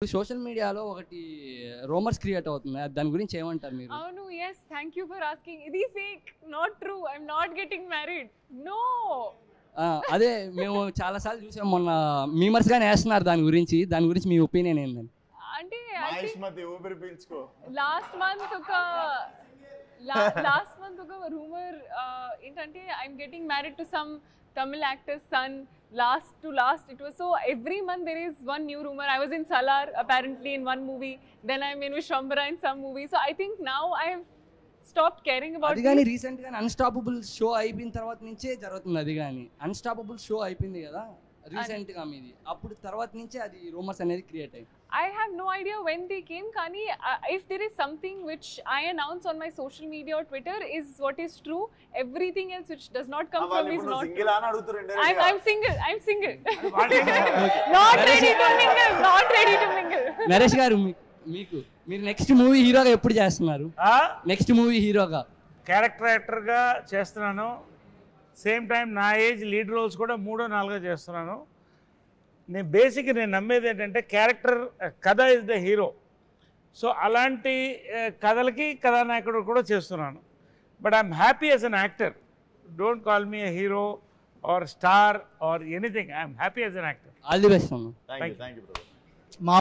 Social మీడియాలో ఒకటి rumours create అవుతుంది. దాని గురించి ఏమంటారు మీరు? అవును, yes, thank you for asking. ఇది fake, not true. I'm not getting married. No. అదే మేము చాలా సార్లు చూసాం, మొన్న మీమర్స్ గానే వేస్తున్నారు దాని గురించి మీ ఒపీనియన్ ఏంటండి? అంటే ఊపిరి పీల్చుకో. లాస్ట్ మంత్ ఒక రూమర్ ఏంటంటే I'm getting married to some Tamil actor's son. Last it was so every month there is one new rumor. I was in Salar apparently in one movie, then I'm in Vishwambara in some movie, so I think now I have stopped caring about it. అదిగాని recent గా unstoppable show అయిపోయిన తర్వాత నుంచే జరుగుతుంది. అదిగాని unstoppable show అయిపోయింది కదా recent గా మీది, అప్పుడు తర్వాత నుంచే అది రూమర్స్ అనేది క్రియేట్ అయ్యింది. I have no idea when they came, Kani. If there is something which I announce on my social media or Twitter is what is true. Everything else which does not come from me is not true. I'm single. Not ready to mingle. Naresh గారు, మీరు next movie హీరోగా ఎప్పుడు చేస్తున్నారు? Next movie హీరోగా character యాక్టర్గా చేస్తున్నాను. Same time నా age lead roles కూడా 3 4 చేస్తున్నాను. నేను నమ్మేది ఏంటంటే క్యారెక్టర్ కథ ఇస్ ద హీరో. సో అలాంటి కథలకి కథానాయకుడు కూడా చేస్తున్నాను. But I'm happy as an actor. Don't call me a hero or star or anything. I'm happy as an actor. All the best. Thank you.